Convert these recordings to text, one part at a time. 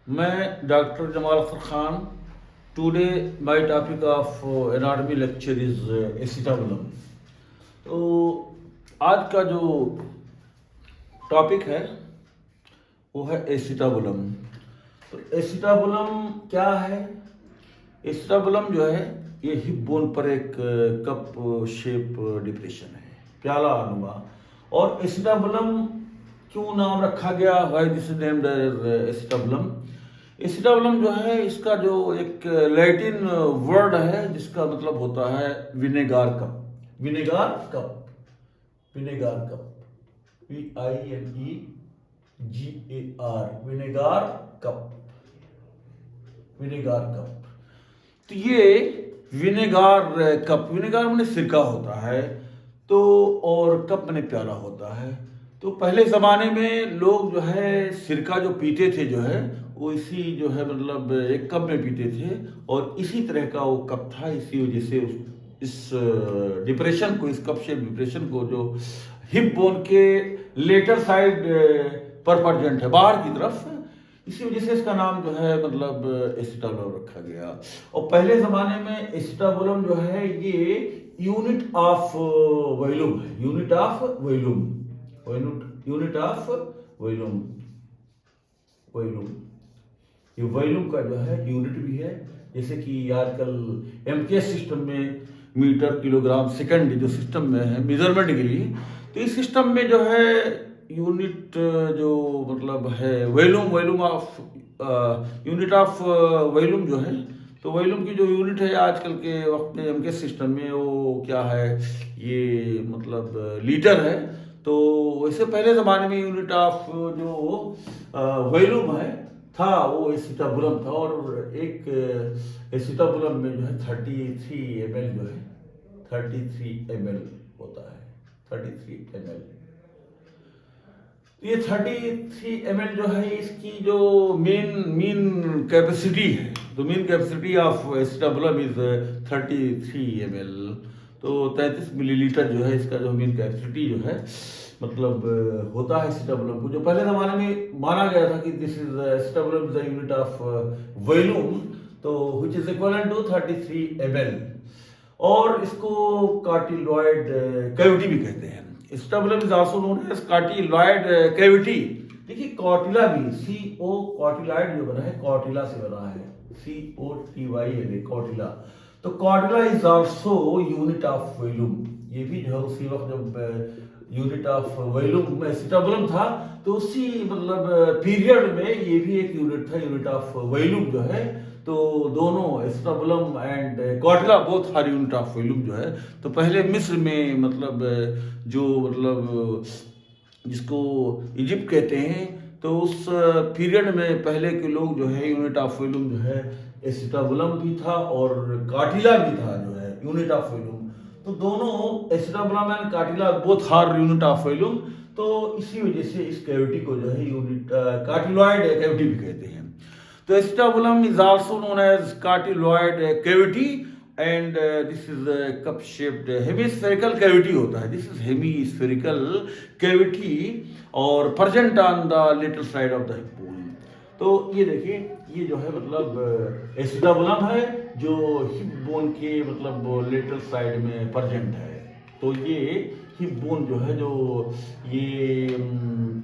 मैं doctor Jamal Akhtar Khan. Today my topic of anatomy lecture is acetabulum. तो आज का जो टॉपिक है वो है एसिटाबुलम। तो एसिटाबुलम क्या है? एसिटाबुलम जो है ये हिप बोन पर एक कप शेप डिप्रेशन है, प्याला नुमा। और एसिटाबुलम क्यों नाम रखा गया, why this is named acetabulum? Acetabulum जो है इसका जो एक लैटिन वर्ड है जिसका मतलब होता है vinegar cup. Vinegar cup, vinegar cup, VINEGAR, vinegar cup, vinegar cup. तो ये विनेगार कप, विनेगार माने सिरका होता है, तो और कप माने प्याला होता है। तो पहले ज़माने में लोग जो है सिरका जो पीते थे जो है वो इसी जो है मतलब एक कप में पीते थे, और इसी तरह का वो कप था। इसी वजह से इस डिप्रेशन को, इस कप शेप डिप्रेशन को जो हिप बोन के लेटर साइड पर प्रेजेंट है, बाहर की तरफ, इसी वजह से इसका नाम जो है मतलब एसिटाबुलम रखा गया। और पहले ज़माने में एसिटाबुलम जो है ये यूनिट ऑफ वॉल्यूम है, unit of volume, unit of volume, volume, ये वॉल्यूम का जो है यूनिट भी है। जैसे कि आजकल MKS सिस्टम में मीटर, किलोग्राम, सेकंड जो सिस्टम में है मेजरमेंट के लिए, तो इस सिस्टम में जो है यूनिट जो मतलब है volume, volume of unit of volume जो है, तो वॉल्यूम की जो यूनिट है आजकल के वक्त में MKS सिस्टम में वो क्या है, ये मतलब लीटर है। तो वैसे पहले ज़माने में यूनिट ऑफ जो वॉल्यूम है था वो एसिटाबुलम था। और एक एसिटाबुलम में जो है 33 ml जो है 33 ml होता है, 33 ml। ये 33 ml जो है इसकी जो मेन कैपेसिटी है, तो main capacity of acetabulum is 33 ml। तो 33 मिलीलीटर जो है इसका जो मेन कैपेसिटी जो है मतलब होता है एसिटाबुलम को, जो पहले ज़माने में माना गया था कि this is acetabulum is the unit of volume, तो which is equivalent to 33 ml। और इसको कार्टिलॉइड कैविटी भी कहते हैं। Acetabulum is also known as cotyloid cavity. देखिए कॉटिला भी, CO कॉटिलॉइड जो बना है कॉटिला से बना है, COTYLA कॉटिला। तो cotyla is also unit of volume. ये भी जो है उसी वक्त जब यूनिट ऑफ वॉल्यूम एसिटाबुलम था तो उसी मतलब पीरियड में ये भी एक यूनिट था, यूनिट ऑफ वॉल्यूम जो है। तो दोनों acetabulum and cotyla both are unit of volume जो है। तो पहले मिस्र में मतलब जो मतलब जिसको इजिप्ट कहते हैं, तो उस पीरियड में पहले के लोग जो है यूनिट ऑफ वॉल्यूम जो है एसिटाबुलम भी था और कार्टिला भी था जो है यूनिट ऑफ वॉल्यूम। तो दोनों acetabulum and cotyla both are unit of volume. तो इसी वजह से इस कैविटी को जो है यूनिट कार्टिलॉइड कैविटी भी कहते हैं। तो acetabulum is also known as cotyloid cavity and this is cup shaped hemispherical cavity होता है। दिस इज हेमिस्फेरिकल कैविटी और present on the lateral side of the hip bone. तो ये देखिए ये जो है मतलब एसिटाबुलम है जो हिप बोन के मतलब लेटरल साइड में प्रेजेंट है। तो ये हिप बोन जो है जो ये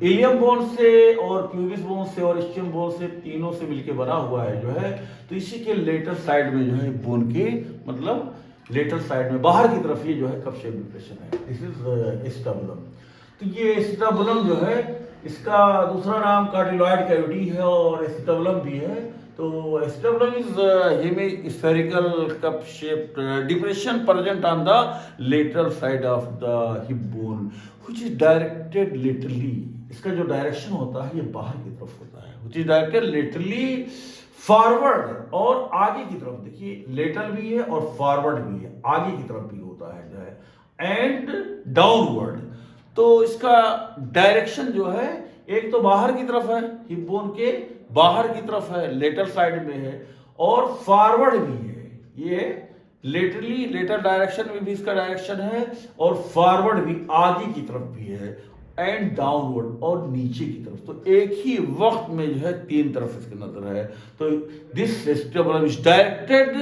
इलियम बोन से और प्यूबिस बोन से और इस्चियम बोन से तीनों से मिलके बना हुआ है जो है। तो इसी के लेटर साइड में जो है बोन के मतलब लेटर साइड में बाहर की तरफ ये जो है कप शेप डिप्रेशन है। This is acetabulum. तो ये एसिटाबुलम जो है इसका दूसरा नाम कार्टिलॉइड कैविटी है और एसिटाबुलम भी है। तो acetabulum is hemispherical cup shaped depression present on the lateral side of the hip bone which is directed laterally. इसका जो डायरेक्शन होता है ये बाहर की तरफ होता है, which is directed laterally forward और आगे की तरफ। देखिए लेटरल भी है और फॉरवर्ड भी है, आगे की तरफ भी होता है जो है, एंड डाउनवर्ड। तो इसका डायरेक्शन जो है एक तो बाहर की तरफ है, हिप बोन के बाहर की तरफ है, लेटर साइड में है, और फॉरवर्ड भी है। ये लेटरली लेटर डायरेक्शन में भी इसका डायरेक्शन है और फॉरवर्ड भी आगे की तरफ भी है। एंड डाउनवर्ड, और नीचे की तरफ। तो एक ही वक्त में जो है तीन तरफ इसकी नजर है। तो दिस एस्टेबलम इज डायरेक्टेड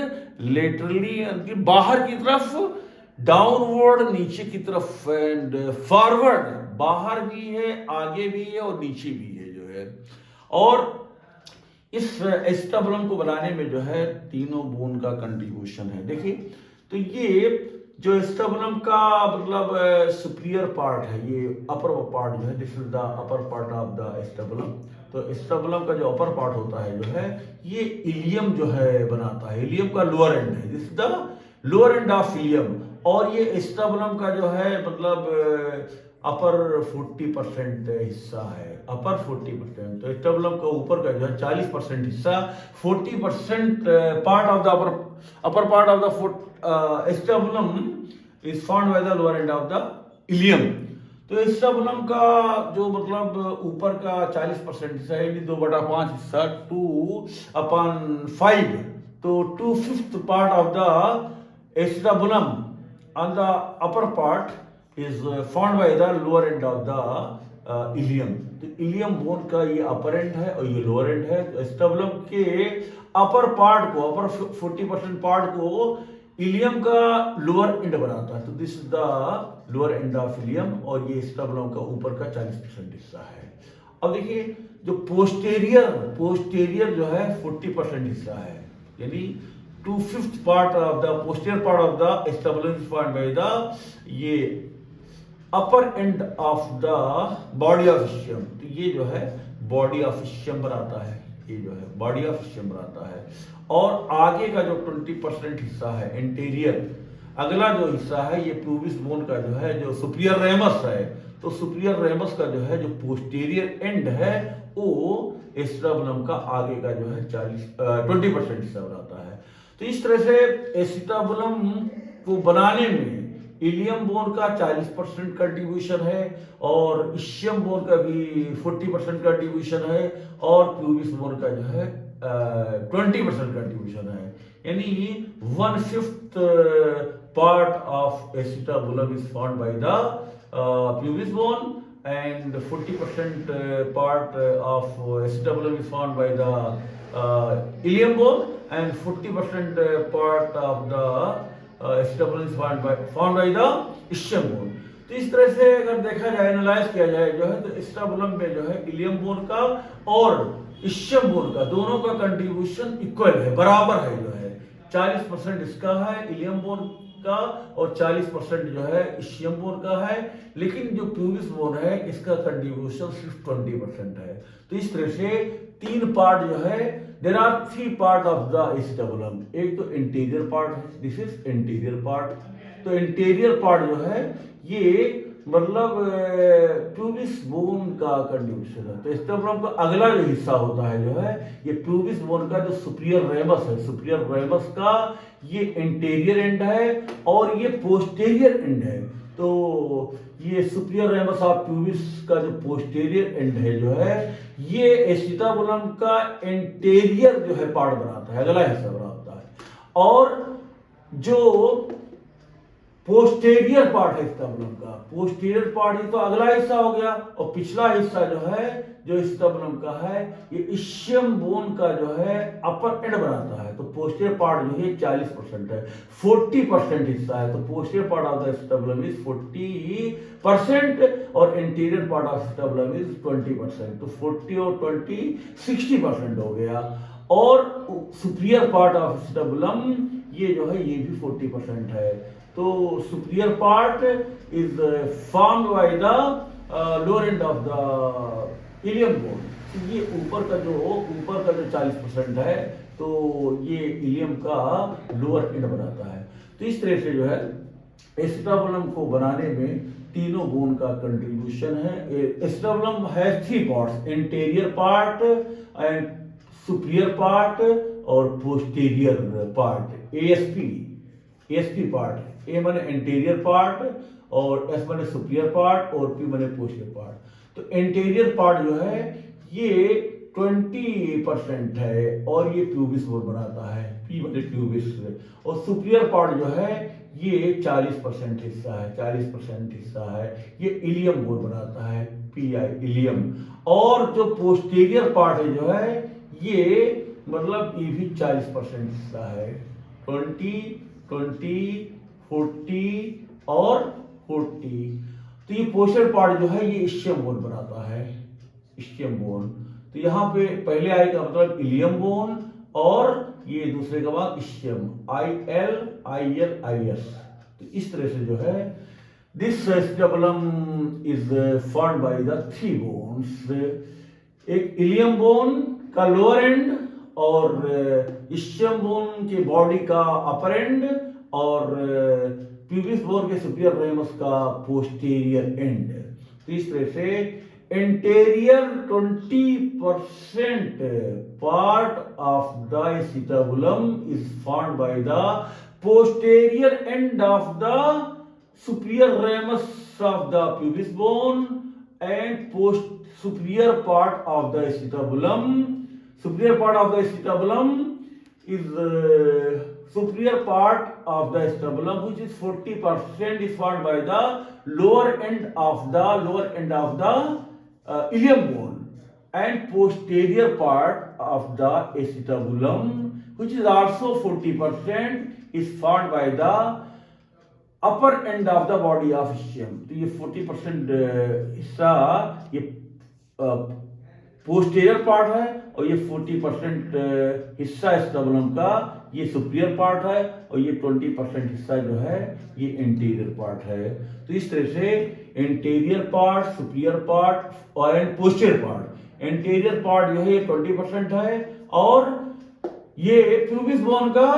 लेटरली, बाहर की तरफ, डाउनवर्ड नीचे की तरफ, एंड फॉरवर्ड बाहर भी है, आगे भी है और नीचे भी है जो है। और इस एस्टेबलम को बनाने में जो है तीनों बोन का कंट्रीब्यूशन है। देखिए, तो ये जो एस्टेबलम का मतलब सुपीरियर पार्ट है, ये अपर पार्ट जो है, this is the upper part of the acetabulum. तो एस्टेबलम का जो अपर पार्ट होता है जो है, ये इलियम जो है बनाता है, इलियम का लोअर एंड है, this is the lower end of ilium. और ये एस्टेबलम का जो है मतलब अपर 40% हिस्सा है, अपर 40%। तो एस्टेबलम का ऊपर का जो है 40% हिस्सा, 40% part of the upper part of the acetabulum is found by the lower end of the ilium. तो एस्टेबलम का जो मतलब ऊपर का 40% हिस्सा है, 2/5 हिस्सा, 2/5, तो 2/5 part of the acetabulum on the upper part is found by the lower end of the ilium. तो इलियम बोन का ये अपर एंड है और ये लोअर एंड है। तो एस्टेबलम के अपर पार्ट को, अपर 40% पार्ट को इलियम का लोअर एंड बनाता है। तो this is the lower end of ilium, और ये एस्टेबलम का ऊपर का 40% हिस्सा है। अब देखिए, जो पोस्टेरियर जो है 40% हिस्सा है, यानी 2/5 part of the posterior part of the एस्टेबलम is formed by the ये upper end of the body of ischium. तो ये जो है बॉडी ऑफ इशियम बनाता है, ये जो है बॉडी ऑफ इशियम बनाता है। और आगे का जो 20% हिस्सा है एंटीरियर, अगला जो हिस्सा है ये प्यूबिस बोन का जो है, जो सुपीरियर रेमस है। तो सुपीरियर रेमस का जो है जो पोस्टीरियर एंड है, वो एस्टेबलम का आगे का जो है 20% हिस्सा बनाता है। तो इस तरह से एस्टेबलम को बनाने में इलियम बोन का 40% कंट्रीब्यूशन है, और इशियम बोन का भी 40% कंट्रीब्यूशन है, और प्यूबिस बोन का जो है 20% कंट्रीब्यूशन है। यानी 1/5 part of acetabulum is found by the pubis bone, and 40% part of acetabulum is found by the ilium bone, and 40% part of the एस्टेबलम is found by the ischium bone। तो इस तरह से अगर देखा जाए, एनालाइज किया जाए जो है, तो एस्टेबलम में जो है इलियम बोन का और इशियम बोन का दोनों का कंट्रीब्यूशन इक्वल है, बराबर है जो है। 40% इसका है इलियम बोन का, और 40% जो है इशियम बोन का है। लेकिन जो प्यूबिस बोन है, इसका कंट्रीब्यूशन सिर्फ 20% है। तो इस तरह से तीन पार्ट जो है, there are 3 part of the acetabulum. एक तो इंटीरियर पार्ट है, दिस इज इंटीरियर पार्ट। तो इंटीरियर पार्ट जो है ये मतलब प्यूबिस बोन का कंट्रीब्यूशन है। तो एस्टेबलम का अगला जो हिस्सा होता है जो है, ये प्यूबिस बोन का जो सुपीरियर रेमस है, सुपीरियर रेमस का ये इंटीरियर एंड है, और ये पोस्टेरियर एंड है। तो ये सुपीरियर रेमस ऑफ प्यूबिस का जो पोस्टेरियर एंड है जो है, ये एस्टेबलम का इंटीरियर जो है पार्ट बनाता है, अगला हिस्सा बनाता है। और जो पोस्टेरियर पार्ट है एस्टेबलम का, पोस्टेरियर पार्ट ही तो अगला हिस्सा हो गया, और पिछला हिस्सा जो है जो एस्टेबलम का है, ये इशियम बोन का जो है अपर एंड बनाता है। तो पोस्टेरियर पार्ट जो है 40% है, 40% हिस्सा है। तो posterior part of the acetabulum is 40%, और anterior part of acetabulum is 20%। तो 40 और 20 60% हो गया। और सुपीरियर पार्ट ऑफ एस्टेबलम ये जो है, ये भी 40% है। तो superior part is formed by the lower end of the ilium bone. ये ऊपर का जो 40% है, तो ये इलियम का लोअर एंड बनाता है। तो इस तरह से जो है एस्टेबलम को बनाने में तीनों बोन का कंट्रीब्यूशन है। Acetabulum has 3 parts, anterior part and superior part और posterior part, ASP part. A माने इंटीरियर पार्ट, और एस माने सुपीरियर पार्ट, और पी माने पोस्टीरियर पार्ट। तो इंटीरियर पार्ट जो है ये 20% है, और ये प्यूबिस बोन बनाता है, पी माने प्यूबिस। और सुपीरियर पार्ट जो है ये 40% हिस्सा है, 40% हिस्सा है, ये इलियम बोन बनाता है, पीआई इलियम। और जो पोस्टीरियर पार्ट है जो है ये मतलब ये भी 40% हिस्सा है, 20, 20, 40 और 40। तो ये पोस्टीरियर पार्ट जो है ये इस्चियम बोन बनाता है, इस्चियम बोन। तो यहाँ पे पहले आई का मतलब इलियम बोन और ये दूसरे का बाद इस्चियम, IL, IL, IS। तो इस तरह से जो है this acetabulum is formed by the 3 bones, एक इलियम बोन का लोअर एंड और इस्चियम बोन के बॉडी का अपर एंड और प्यूबिस बोन के सुपीरियर रेमस का पोस्टीरियर एंड। तो इस तरह से anterior 20% part of the acetabulum is formed by the posterior end of the superior ramus of the pubis bone and superior part of the acetabulum. Superior part of the acetabulum is superior part of the acetabulum, which is 40% is formed by the lower end of the ilium bone, and posterior part of the acetabulum, which is also 40%, is formed by the upper end of the body of ischium. तो ये 40% हिस्सा ये posterior part है और ये 40% हिस्सा acetabulum का ये सुपीरियर पार्ट है और ये 20% हिस्सा जो है ये इंटीरियर पार्ट है। तो इस तरह से इंटीरियर पार्ट, सुपीरियर पार्ट और पोस्टीरियर पार्ट। इंटीरियर पार्ट जो है ये 20% है और ये प्यूबिस बोन का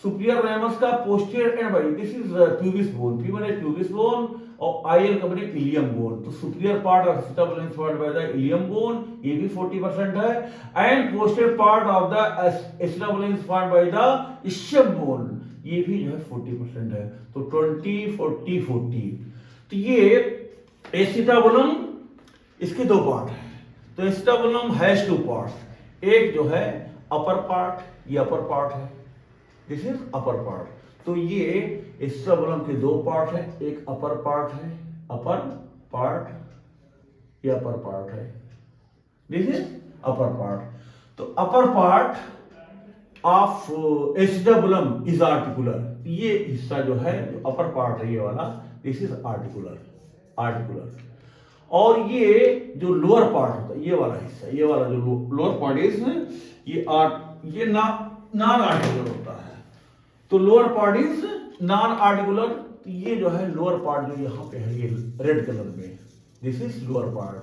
सुपीरियर रेमस का posterior and by, this is pubis bone, P माने प्यूबिस बोन और आईएल का माने इलियम बोन। तो superior part of acetabulum is formed by the ilium bone, ये भी 40% है, and posterior part of the acetabulum is formed by the ischium bone, ये भी जो है 40% है। तो 20, 40, 40। तो ये acetabulum इसके दो पार्ट है। तो acetabulum हैज 2 पार्ट्स, एक जो है अपर पार्ट, ये अपर पार्ट है, दिस इज अपर पार्ट। तो ये एस्टेबुलम के 2 पार्ट हैं, एक अपर पार्ट है, अपर पार्ट, ये अपर पार्ट है, दिस इज अपर पार्ट। तो upper part of acetabulum is articular, ये हिस्सा जो है जो अपर पार्ट है ये वाला, दिस इज आर्टिकुलर, आर्टिकुलर। और ये जो लोअर पार्ट होता है ये वाला हिस्सा, ये वाला जो लोअर पार्ट है इसमें ये नॉन आर्टिकुलर होता है। तो lower part is non articular, ये जो है लोअर पार्ट जो यहाँ पे है ये रेड कलर में, दिस इज लोअर पार्ट।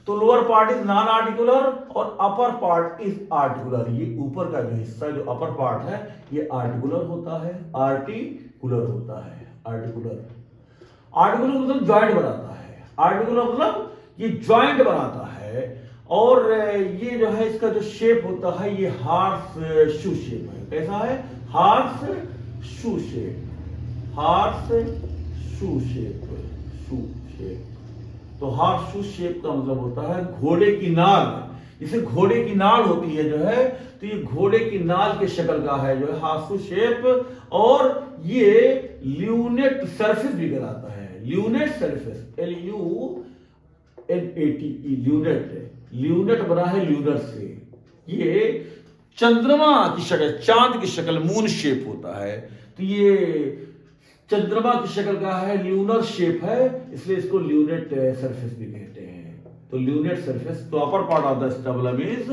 तो lower part is non articular और अपर पार्ट इज आर्टिकुलर। ये ऊपर का जो हिस्सा जो अपर पार्ट है ये आर्टिकुलर होता है, आर्टिकुलर होता है, आर्टिकुलर। आर्टिकुलर मतलब जॉइंट बनाता है, आर्टिकुलर मतलब ये जॉइंट बनाता है। और ये जो है इसका जो शेप होता है ये हार्स शू शेप है। कैसा है? हार्स शू शेप, हार्स शू शेप, शू शेप। तो हार्स शू शेप का मतलब होता है घोड़े की नाल, जैसे घोड़े की नाल होती है जो है, तो ये घोड़े की नाल के शक्ल का है जो है हार्स शू शेप। और ये ल्यूनेट सरफेस भी कहलाता है, lunate surface, LUNATE, lunate. Lunate बना है ल्यूनर से। ये चंद्रमा की शक्ल, चांद की शक्ल, मून शेप होता है। तो ये चंद्रमा की शक्ल का है, ल्यूनर शेप है, इसलिए इसको ल्यूनेट सरफेस भी कहते हैं। तो ल्यूनेट सरफेस, तो upper part of the acetabulum is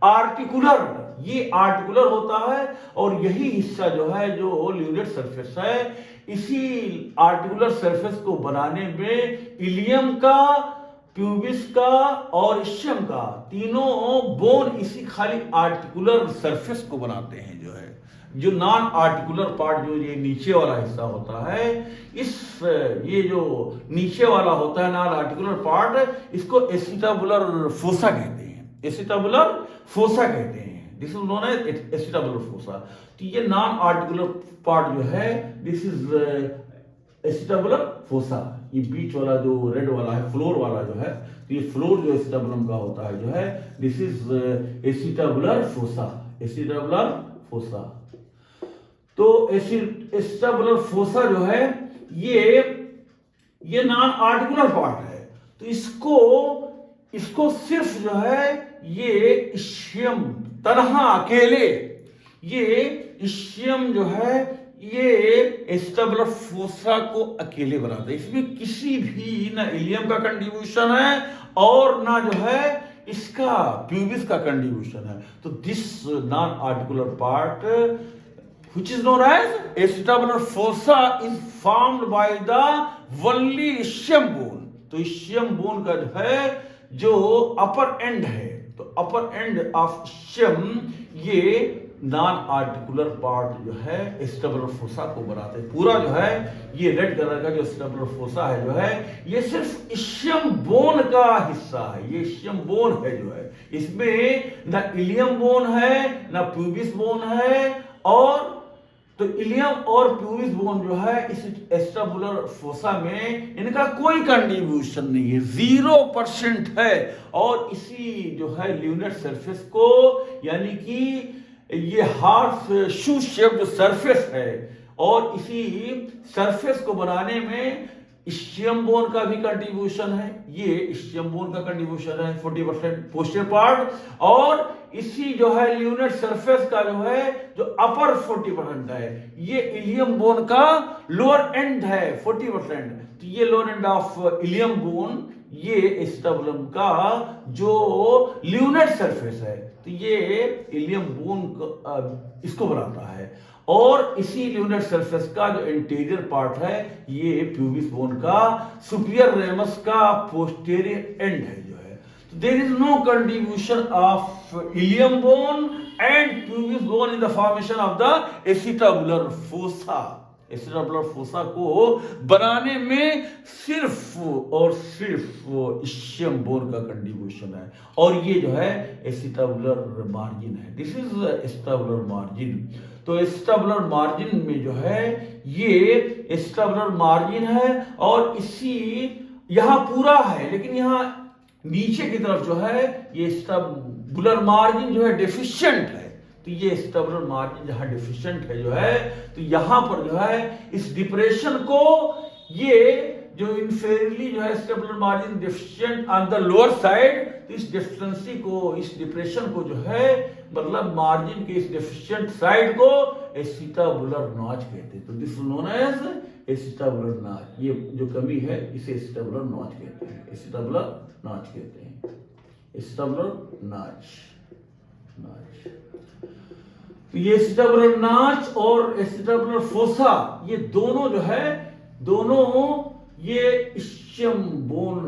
articular, ये आर्टिकुलर होता है। और यही हिस्सा जो है जो ल्यूनेट सरफेस है, इसी आर्टिकुलर सरफेस को बनाने में इलियम का, प्यूबिस का और इस्चियम का, तीनों बोन इसी खाली आर्टिकुलर सरफेस को बनाते हैं। जो है जो नॉन आर्टिकुलर पार्ट जो ये नीचे वाला हिस्सा होता है, इस ये जो नीचे वाला होता है नॉन आर्टिकुलर पार्ट, इसको एसिटाबुलर फोसा कहते हैं, एसिटाबुलर फोसा कहते हैं, this is known as acetabular fossa. तो ये नॉन आर्टिकुलर पार्ट जो है दिस इज एसिटाबुलर फोसा। ये बीच वाला जो रेड वाला है, फ्लोर वाला जो है, तो ये फ्लोर जो एसिटाबुलम का होता है जो है this is acetabular fossa, acetabular fossa. तो एसिटाबुलर फोसा जो है ये नॉन आर्टिकुलर पार्ट है, तो इसको सिर्फ जो है ये इश्चियम तनहा अकेले, ये इश्चियम जो है ये एसिटाबुलर फोसा को अकेले बनाता है। इसमें किसी भी ना इलियम का कंट्रीब्यूशन है और ना जो है इसका प्यूबिस का कंट्रीब्यूशन है। तो this non articular part which is known as acetabular fossa is formed by the only ischium bone। तो ischium bone का जो है जो अपर एंड है, तो अपर एंड ऑफ ischium ये नॉन आर्टिकुलर पार्ट जो है एसिटाबुलर फोसा को बनाते हैं। पूरा जो है ये रेड कलर का जो एसिटाबुलर फोसा है जो है ये सिर्फ इश्चियम बोन का हिस्सा है, ये इश्चियम बोन है जो है, इसमें ना इलियम बोन है ना प्यूबिस बोन है, और तो इलियम और प्यूबिस बोन जो है इस एसिटाबुलर फोसा में इनका कोई कंट्रीब्यूशन नहीं है, 0% है। और इसी जो है ल्यूनर सरफेस को यानी कि ये हार्स शू शेप जो सरफेस है और इसी सरफेस को बनाने में इश्चियम बोन का भी कंट्रीब्यूशन है, ये इश्चियम बोन का कंट्रीब्यूशन है 40% पोस्टीरियर पार्ट, और इसी जो है ल्यूनर सरफेस का जो है जो अपर 40% है ये इलियम बोन का लोअर एंड है 40%। तो ये lower end of ilium bone ये एसिटाबुलम का जो ल्यूनर सरफेस है, तो ये इलियम बोन इसको बनाता है, और इसी ल्यूनर सरफेस का जो इंटीरियर पार्ट है ये प्यूबिस बोन का सुपीरियर रेमस का पोस्टीरियर एंड है जो है। तो there is no contribution of ilium bone and pubis bone in the formation of the acetabular fossa. Acetabular fossa को बनाने में सिर्फ और सिर्फ इश्चियम बोन का कंट्रीब्यूशन है, और ये जो है एसिटाबुलर मार्जिन है, दिस इज एसिटाबुलर मार्जिन। तो एसिटाबुलर मार्जिन में जो है ये एसिटाबुलर मार्जिन है और इसी यहां पूरा है, लेकिन यहां नीचे की तरफ जो है ये एसिटाबुलर मार्जिन जो है डेफिशिएंट है। तो ये एसिटाबुलर मार्जिन जहां डेफिशिएंट है जो है, तो यहां पर जो है इस डिप्रेशन को ये जो इनफेरियरली जो है acetabular margin deficient on the lower side, तो इस डेफिशिएंसी को इस डिप्रेशन को जो है मतलब मार्जिन के इस डेफिशिएंट साइड को एसिटाबुलर नॉच कहते हैं। तो this known as acetabular notch, ये जो कमी है इसे एसिटाबुलर नॉच कहते हैं, एसिटाबुलर नॉच कहते हैं, एसिटाबुलर नॉच। तो ये एसिटाबुलर नॉच और एसिटाबुलर फोसा ये दोनों जो है दोनों ये इश्चियम बोन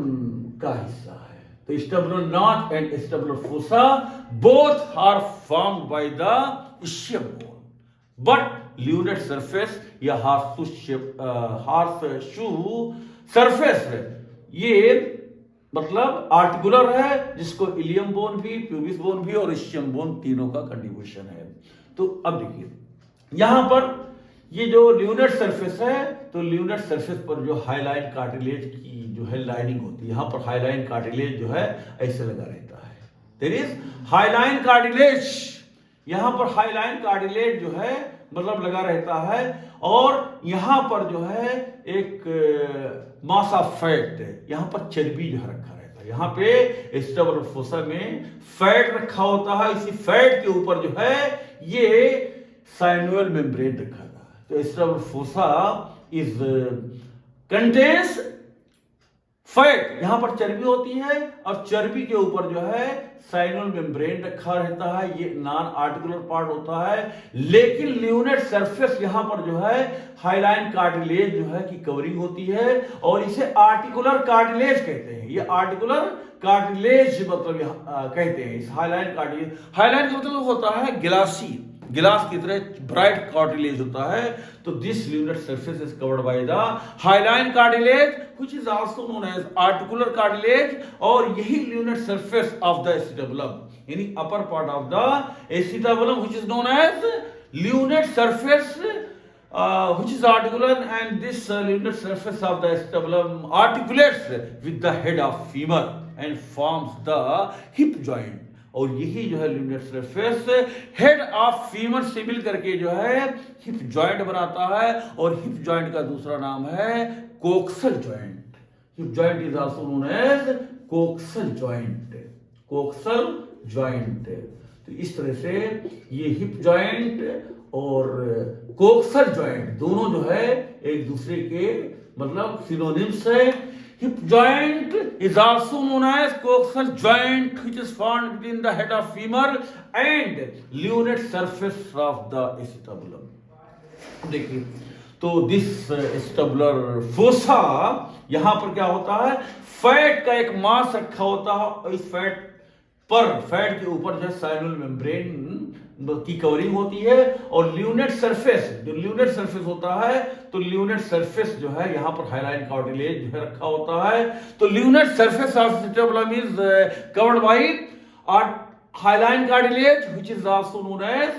का हिस्सा है। तो acetabular notch and acetabular fossa both are formed by the ischium bone, but lunar surface या हार्स शू सरफेस है ये मतलब आर्टिकुलर है, जिसको इलियम बोन भी प्यूबिस बोन भी और इश्चियम बोन तीनों का कंट्रीब्यूशन है। तो अब देखिए यहां पर ये जो ल्यूनर सरफेस है, तो ल्यूनर सरफेस पर जो हाइलाइन कार्टिलेज की जो है लाइनिंग होती है, यहां पर हाइलाइन कार्टिलेज जो है ऐसे लगा रहता है, देयर इज हाइलाइन कार्टिलेज, यहां पर हाइलाइन कार्टिलेज जो है मतलब लगा रहता है, और यहां पर जो है एक मास ऑफ फैट, यहां पर चर्बी जो है रखा रहता है, यहां पे एसिटाबुलर फोसा में फैट रखा होता है, इसी फैट के ऊपर जो है ये साइनोइड मेम्ब्रेन रखा था। तो acetabular fossa is contains fat, यहां पर चर्बी होती है और चर्बी के ऊपर जो है साइनोइड मेम्ब्रेन रखा रहता है, ये नॉन आर्टिकुलर पार्ट होता है, लेकिन ल्यूनर सरफेस यहां पर जो है हाइलाइन कार्टिलेज जो है की कवरिंग होती है, और इसे आर्टिकुलर कार्टिलेज कहते हैं। ये आर्टिकुलर कार्टिलेज मतलब कहते हैं इस हाइलाइन कार्टिलेज। हाइलाइन का मतलब होता है गिलासी, गिलास की तरह ब्राइट कार्टिलेज होता है। तो this lunar surface is covered by the hyaline cartilage which is also known as articular cartilage, और यही lunar surface of the acetabulum यानी upper part of the acetabulum which is known as lunar surface which is articular, and this lunar surface of the acetabulum articulates with the head of femur and forms the hip joint, और यही जो है lunate surface head of femur से मिल करके जो है hip joint बनाता है, और हिप जॉइंट का दूसरा नाम है coxal joint. Hip joint is also known as coxal joint, coxal joint. तो इस तरह से ये हिप जॉइंट और कोक्सल जॉइंट दोनों जो है एक दूसरे के मतलब सिनोनिम्स है। Hip joint is also known as coxal joint which is found between the head of femur and lunate surface of the acetabulum. देखिए, तो दिस एसिटाबुलर फोसा, यहां पर क्या होता है, फैट का एक मास रखा होता है, और इस फैट के ऊपर जो साइनल मेम्ब्रेन की कवरिंग होती है, और ल्यूनेट सरफेस, जो ल्यूनेट सरफेस होता है, तो ल्यूनेट सरफेस जो है यहाँ पर हाइलाइन कार्टिलेज जो है रखा होता है। तो lunate surface of acetabulum is covered by hyaline cartilage which is also known as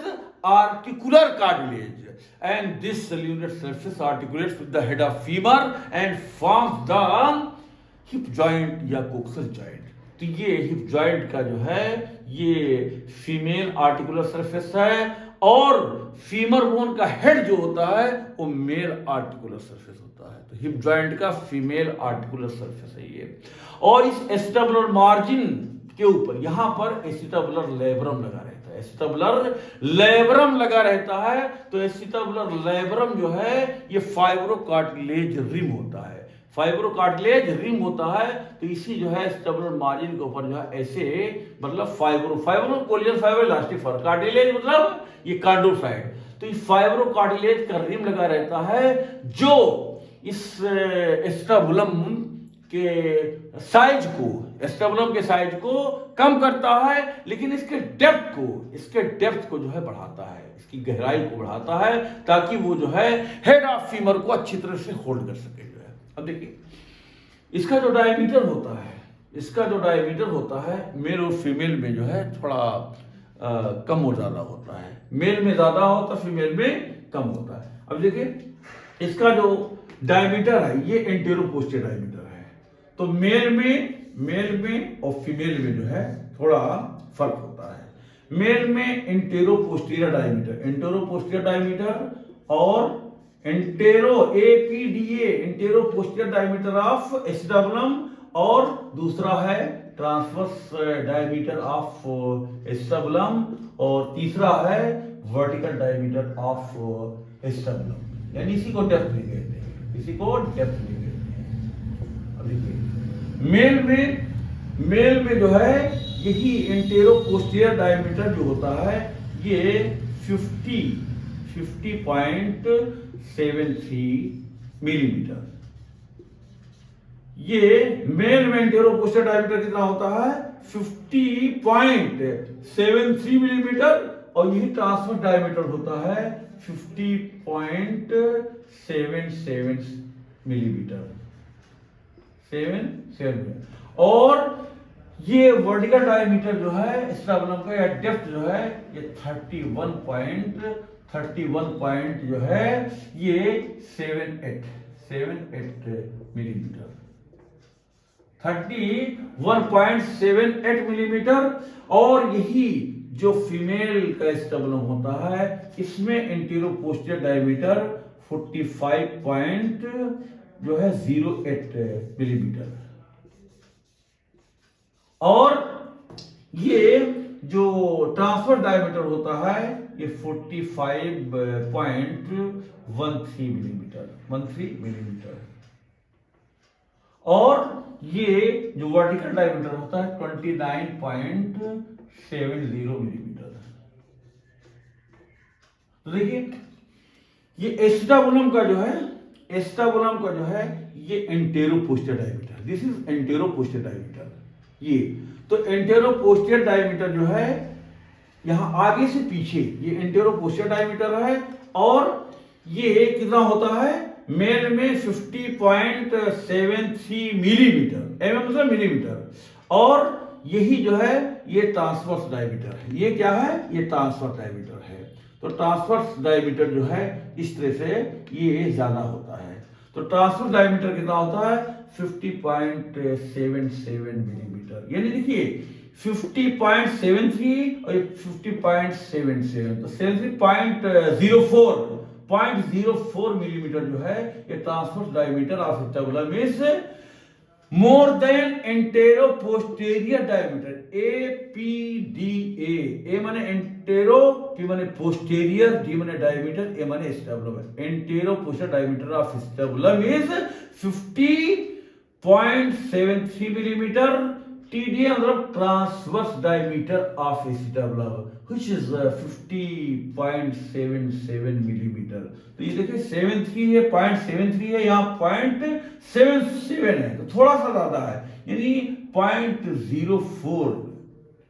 articular cartilage, and this lunate surface articulates with the head of femur and forms the hip joint या coxal joint. तो ये hip joint का जो है ये female articular surface है, और femur bone का हेड जो होता है वो मेल आर्टिकुलर सरफेस होता है। तो हिप जॉइंट का फीमेल आर्टिकुलर सरफेस है ये। और इस एसिटाबुलर मार्जिन के ऊपर यहां पर एसिटाबुलर लेब्रम लगा रहता है, एसिटाबुलर लेब्रम लगा रहता है। तो एसिटाबुलर लेब्रम जो है ये फाइब्रोकार्टिलेज रिम होता है, फाइब्रोकार्टिलेज रिम होता है। तो इसी जो है एसिटाबुलर मार्जिन के ऊपर जो है ऐसे मतलब fibrocollagen fibre elastic fibre, cartilage मतलब ये कार्डोसाइड। तो इस फाइब्रोकार्टिलेज का रिम लगा रहता है जो इस एसिटाबुलम के साइज को, एसिटाबुलम के साइज को कम करता है, लेकिन इसके डेप्थ को जो है बढ़ाता है, इसकी गहराई को बढ़ाता है, ताकि वो जो है हेड ऑफ फीमर को अच्छी तरह से होल्ड कर सके जो है। अब देखिए, इसका जो डायमीटर होता है मेल और फीमेल में जो है थोड़ा कम और ज्यादा होता है, मेल में ज्यादा होता है, फीमेल में कम होता है। अब देखिए, इसका जो डायमीटर है ये एंटेरो पोस्टीरियर डायमीटर है। तो मेल में और फीमेल में जो है थोड़ा फर्क होता है। मेल में एंटेरो पोस्टीरियर डायमीटर और antero posterior diameter of acetabulum, और दूसरा है ट्रांसवर्स डायमीटर ऑफ एसिटाबुलम, और तीसरा है वर्टिकल डायमीटर ऑफ एसिटाबुलम, यानी इसी को डेप्थ नहीं कहते हैं, अब देखिए, मेल में जो है यही एंटेरो पोस्टीरियर डायमीटर जो होता है ये 50.73 मिलीमीटर। ये मेल में एंटेरो पोस्टीरियर डायमीटर कितना होता है 50.73 मिलीमीटर, और यही ट्रांसवर्स डायमीटर होता है 50.77 मिलीमीटर, 77। और ये वर्टिकल डायमीटर जो है एसिटाबुलम का या डेप्थ जो है ये 31 पॉइंट जो है ये 78 मिलीमीटर, 31.78 मिलीमीटर। और यही जो फीमेल का एसिटाबुलम होता है इसमें एंटीरो पोस्टीरियर डायमीटर 45.08 मिलीमीटर, और ये जो ट्रांसफर डायमीटर होता है ये 45.13 मिलीमीटर, और ये जो वर्टिकल डायमीटर होता है 29.70 मिलीमीटर। तो देखिए, ये एसिटाबुलम का जो है ये antero posterior diameter, this is antero posterior diameter. ये तो एंटेरो पोस्टीरियर डायमीटर जो है यहां आगे से पीछे ये एंटेरो पोस्टीरियर डायमीटर है, और ये कितना होता है मेल में 50.73 मिलीमीटर, मतलब मिलीमीटर, और यही जो है ये ट्रांसवर्स डायमीटर है। ये क्या है, ये ट्रांसवर्स डायमीटर है। तो ट्रांसवर्स डायमीटर जो है इस तरह से ये ज्यादा होता है। तो ट्रांसवर्स डायमीटर कितना होता है 50.77 मिलीमीटर। यानी देखिए 50.73 और 50.77, तो 73.04 मिलीमीटर जो है ये transverse diameter of acetabulum is more than antero posterior diameter, APDA। A माने एंटेरो, पी माने पोस्टेरियर, डी माने डायमीटर, ए माने acetabulum. Antero posterior diameter of acetabulum is 50.73 millimetre. TDA मतलब transverse diameter of acetabulum which is 50.77 millimetre. तो ये देखिए 73 है, 0.73 है, यहाँ 0.77 है, तो थोड़ा सा ज्यादा है, यानी 0.04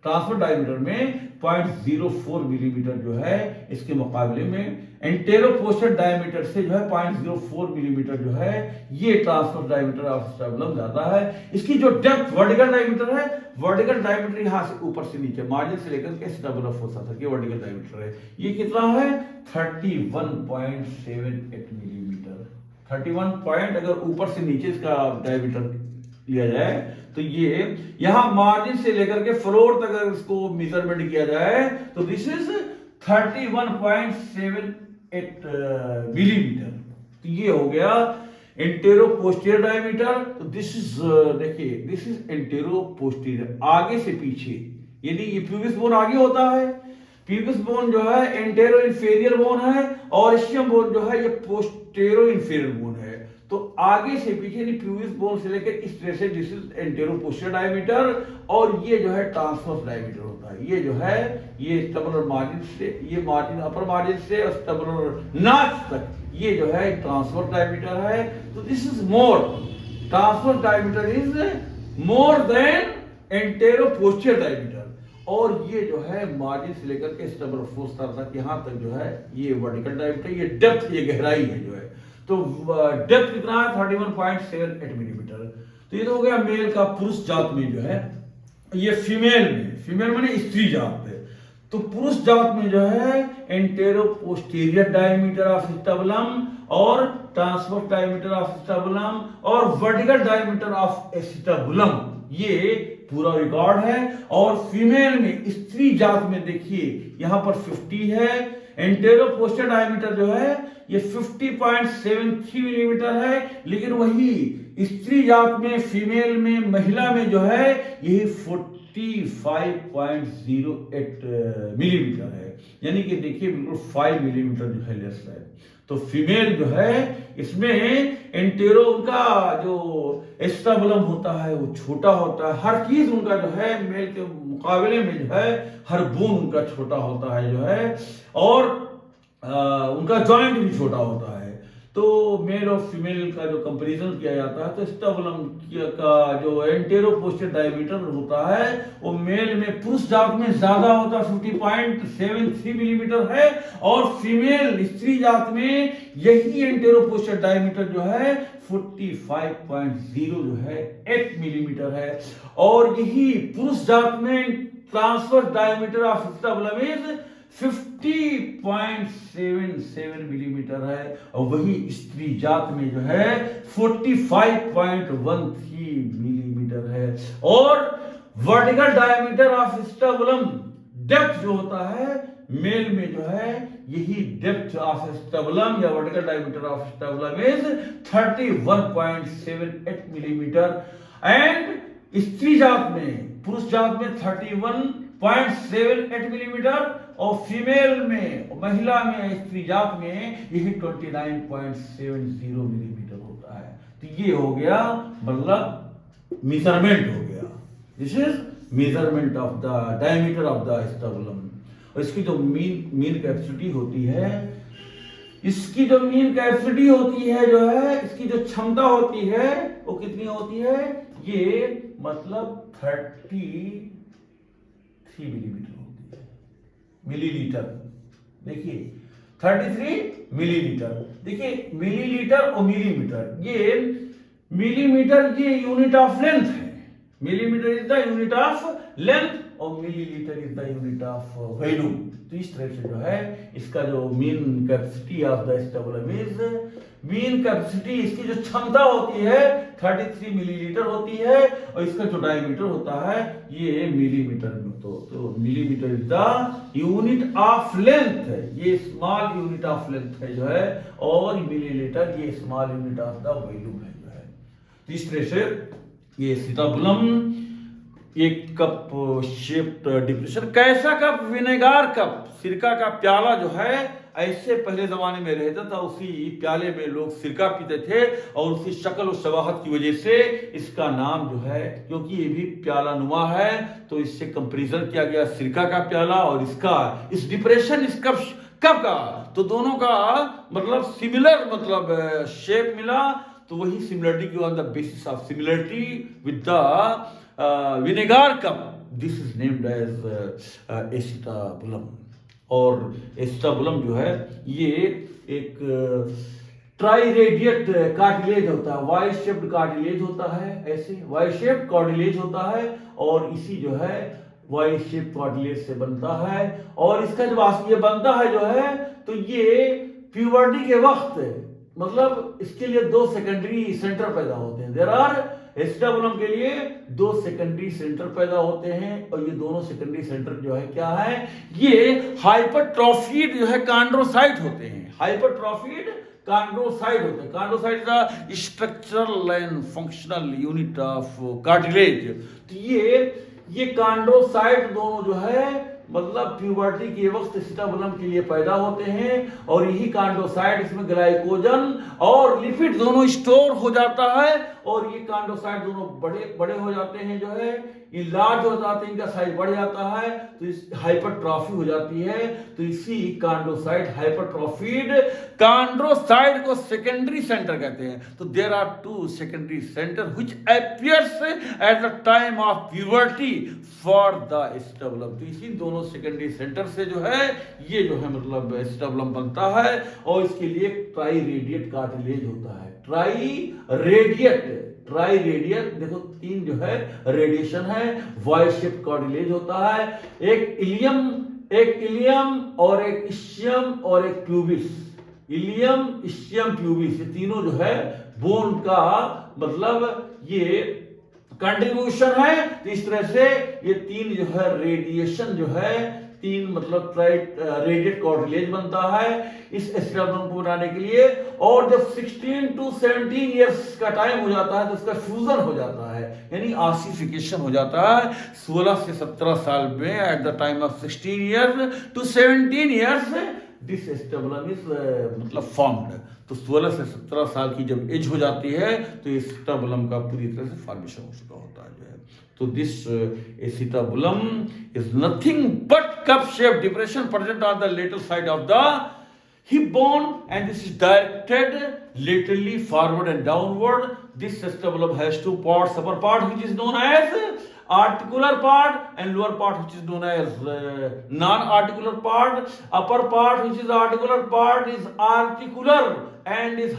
ट्रांसफर डायमीटर में 0.04 मिलीमीटर जो है इसके मुकाबले में एंटेरो पोस्टर डायमीटर से जो है 0.04 मिलीमीटर जो है ये ट्रांसफर डायमीटर ऑफ स्टेबुलम ज्यादा है। इसकी जो डेप्थ वर्टिकल डायमीटर है, वर्टिकल डायमीटर यहाँ से ऊपर से नीचे मार्जिन से लेकर के स्टेबुलम फोसा तक ये वर्टिकल डायमीटर है, ये कितना है 31.78 मिलीमीटर। 31 पॉइंट अगर ऊपर से नीचे इसका डायमीटर लिया जाए तो ये यहां मार्जिन से लेकर के फ्लोर तक अगर इसको मेजरमेंट किया जाए तो दिस इज 31.78 मिलीमीटर। तो ये हो गया एंटेरो पोस्टीरियर डायमीटर। तो दिस इज देखिए दिस इज एंटेरो पोस्टीरियर, आगे से पीछे, यानी ये प्यूबिस बोन आगे होता है, प्यूबिस बोन जो है एंटेरो इंफीरियर बोन है और इस्चियम बोन जो है ये पोस्टेरो इंफीरियर बोन है। तो आगे से पीछे प्यूबिस बोन से लेकर इस तरह से this is antero posterior diameter, और ये जो है ट्रांसवर्स डायमीटर होता है। ये जो है ये स्टेबुलर मार्जिन से, ये मार्जिन अपर मार्जिन से और स्टेबुलर नाच तक ये जो है ट्रांसवर्स डायमीटर है। तो this is more, transverse diameter is more than antero posterior diameter, और ये जो है मार्जिन से लेकर के स्टेबुलर फोसा तक यहाँ तक जो है ये वर्टिकल डायमीटर, ये डेप्थ, ये गहराई है जो है। तो डेप्थ कितना है 31.78 मिलीमीटर। तो ये तो हो गया मेल का। पुरुष जात में जो है ये फीमेल में, फीमेल माने स्त्री जात में, तो पुरुष जात में जो है एंटेरो पोस्टीरियर डायमीटर ऑफ स्टेबुलम और ट्रांसवर्स डायमीटर ऑफ स्टेबुलम और वर्टिकल डायमीटर ऑफ स्टेबुलम, ये पूरा रिकॉर्ड है। और फीमेल में, स्त्री जात में देखिए यहाँ पर 50 है, एंटेरो पोस्टीरियर डायमीटर जो है ये 50.73 मिलीमीटर है, लेकिन वही स्त्री जात में, फीमेल में, महिला में जो है यही 45.08 मिलीमीटर है, यानी कि देखिए बिल्कुल 5 मिलीमीटर जो है लेस है। तो फीमेल जो है इसमें एंटेरो उनका जो स्टेबुलम होता है वो छोटा होता है, हर चीज उनका जो है मेल के मुकाबले में जो है हर बोन उनका छोटा होता है जो है, और उनका जॉइंट भी छोटा होता है। तो मेल और फीमेल का जो कंपैरिजन किया जाता है तो स्टेबुलम का जो एंटेरो पोस्टीरियर डायमीटर होता है वो मेल में, पुरुष जात में ज्यादा होता है 50.73 मिलीमीटर है, और फीमेल स्त्री जात में यही एंटेरो पोस्टीरियर डायमीटर जो है 45.0 जो है 8 मिलीमीटर है, और यही पुरुष जात में transverse diameter of acetabulum is 50.77 millimetre है, और वही स्त्री जात में जो है 45.13 मिलीमीटर है। और वर्टिकल डायमीटर ऑफ स्टेबुलम डेप्थ जो होता है मेल में जो है यही डेप्थ ऑफ स्टेबुलम या vertical diameter of acetabulum is 31.78 millimetre, and स्त्री जात में, पुरुष जात में 31.78 मिलीमीटर, और फीमेल में, महिला में, स्त्री जात में यही 29.70 मिलीमीटर होता है। तो ये हो गया मतलब मेजरमेंट हो गया, this is measurement of the diameter of the acetabulum. और इसकी जो मीन कैपेसिटी होती है, इसकी जो मीन कैपेसिटी होती है जो है, इसकी जो क्षमता होती है वो कितनी होती है, ये मतलब 33 मिलीमीटर होती है, मिलीलीटर। देखिए 33 मिलीलीटर, देखिए मिलीलीटर और मिलीमीटर, ये मिलीमीटर ये यूनिट ऑफ लेंथ है, millimetre is the unit of length और millilitre is the unit of volume. तो इस तरह से जो है इसका जो mean capacity of the acetabulum is mean capacity, इसकी जो क्षमता होती है 33 मिलीलीटर होती है, और इसका जो डायमीटर होता है ये मिलीमीटर में। तो millimetre is the unit of length है, ये स्मॉल यूनिट ऑफ लेंथ है जो है, और मिलीलीटर ये small unit of the volume है जो है। तो इस तरह से ये सीताबुलम एक कप शेप्ड डिप्रेशन। कैसा कप? विनेगार कप, सिरका का प्याला जो है, ऐसे पहले जमाने में रहता था, उसी प्याले में लोग सिरका पीते थे, और उसी शक्ल और शबाहत की वजह से इसका नाम जो है, क्योंकि ये भी प्याला नुमा है, तो इससे कंपैरिजन किया गया सिरका का प्याला और इसका, इस डिप्रेशन, इस कप का, तो दोनों का मतलब सिमिलर मतलब शेप मिला, तो वही सिमिलरिटी की on the basis of similarity with the vinegar cup, this is named as acetabulum. और एसिटाबुलम जो है ये एक ट्राइरेडिएट कार्टिलेज होता है, वाई शेप्ड कार्टिलेज होता है, ऐसे वाई शेप्ड कार्टिलेज होता है, और इसी जो है वाई शेप कार्टिलेज से बनता है। और इसका जब ये बनता है जो है, तो ये प्यूबर्टी के वक्त मतलब इसके लिए 2 सेकेंडरी सेंटर पैदा होते हैं। देयर आर, एसिटाबुलम के लिए 2 सेकेंडरी सेंटर पैदा होते हैं, और ये दोनों सेकेंडरी सेंटर जो है क्या है, ये हाइपरट्रॉफीड जो है कॉन्ड्रोसाइट होते हैं, हाइपरट्रॉफीड कॉन्ड्रोसाइट होते हैं। Chondrocyte the structural and functional unit of cartilage. तो ये कॉन्ड्रोसाइट दोनों जो है मतलब प्यूबर्टी के वक्त एसिटाबुलम के लिए पैदा होते हैं, और यही कॉन्ड्रोसाइट, इसमें ग्लाइकोजन और लिपिड दोनों स्टोर हो जाता है, और ये कॉन्ड्रोसाइट दोनों बड़े बड़े हो जाते हैं जो है, ये लार्ज हो जाते हैं, इनका साइज बढ़ जाता है, तो इस हाइपरट्रॉफी हो जाती है। तो इसी कॉन्ड्रोसाइट, हाइपरट्रॉफीड कॉन्ड्रोसाइट को सेकेंडरी सेंटर कहते हैं। तो there are 2 secondary centre which appears at the time of puberty for the acetabulum. तो इसी दोनों सेकेंडरी सेंटर से जो है ये जो है मतलब एसिटाबुलम बनता है, और इसके लिए ट्राइरेडिएट कार्टिलेज होता है। ट्राइरेडिएट देखो 3 जो है रेडिएशन है, वाई शेप कार्टिलेज होता है, एक इलियम और एक इस्चियम और एक प्यूबिस। इलियम, इस्चियम, प्यूबिस, ये तीनों जो है बोन का मतलब ये कंट्रीब्यूशन है। तो इस तरह से ये 3 जो है रेडिएशन जो है, 3 मतलब रेडिएट कार्टिलेज बनता है इस एसिटाबुलम को बनाने के लिए। और जब 16 to 17 इयर्स का टाइम हो जाता है, तो इसका फ्यूजन हो जाता है, यानी ऑसिफिकेशन हो जाता है 16 से 17 साल में। Eight the time of 16 years to 17 years this acetabulum is मतलब फॉर्म्ड। तो 16 से 17 साल की जब एज हो जाती है, तो एसिटाबुलम का पूरी तरह से फॉर्मेशन हो चुका होता है जो है। तो this acetabulum is nothing but cup shaped depression present on the lateral side of the hip bone, and this is directed laterally forward and downward. This acetabulum has 2 parts, upper part which is known as articular part, and lower part which is known as non-articular part. Upper part which is articular part is articular and is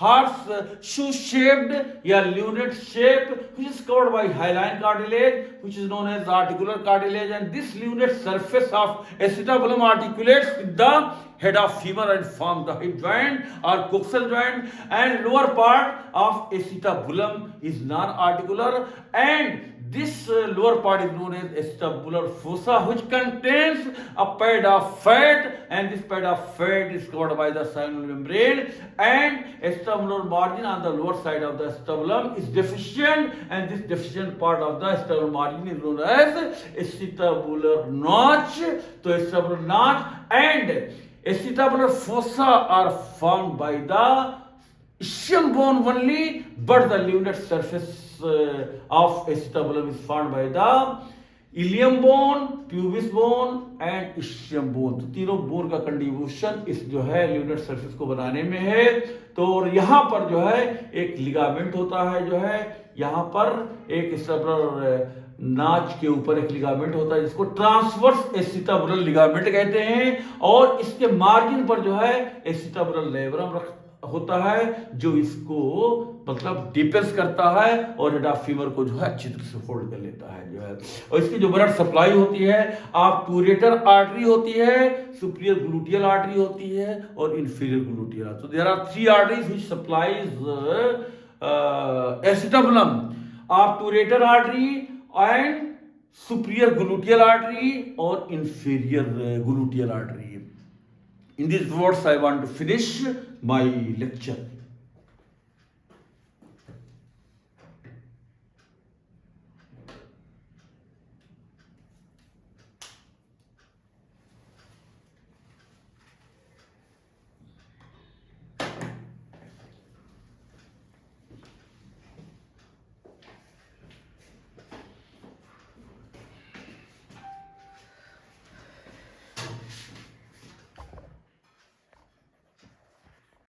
horseshoe shaped या lunate shape, which is covered by hyaline cartilage which is known as articular cartilage, and this lunate surface of acetabulum articulates with the head of femur and forms the hip joint or coxal joint, and lower part of acetabulum is non-articular, and this lower part is known as acetabular fossa, which contains a pad of fat, and this pad of fat is covered by the sinus membrane, and acetabular margin on the lower side of the acetabulum is deficient, and this deficient part of the acetabular margin is known as acetabular notch. So acetabular notch and acetabular fossa are formed by the ischium bone only, but the lunate surface of acetabulum is formed by the ilium bone, pubis bone and ischium bone. तो तीनों bone का contribution इस जो है lunar surface को बनाने में है। तो और यहाँ पर जो है एक लिगामेंट होता है, जो है यहाँ पर एक नाच के ऊपर एक लिगामेंट होता है जिसको ट्रांसवर्स एसिटाबुलर लिगामेंट कहते हैं, और इसके मार्जिन पर जो है एसिटाबुलर लेबरम होता है जो इसको मतलब डिपेंस करता है और हेड ऑफ फीमर को जो है अच्छी तरह से होल्ड कर लेता है जो है। और इसकी जो ब्लड सप्लाई होती है, ऑब्टूरेटर आर्टरी होती है, सुपीरियर ग्लूटियल आर्टरी होती है और इंफीरियर ग्लूटियल। तो there are 3 arteries which supplies acetabulum, obturator artery and superior gluteal artery और inferior gluteal artery. In these words, I want to finish my lecture.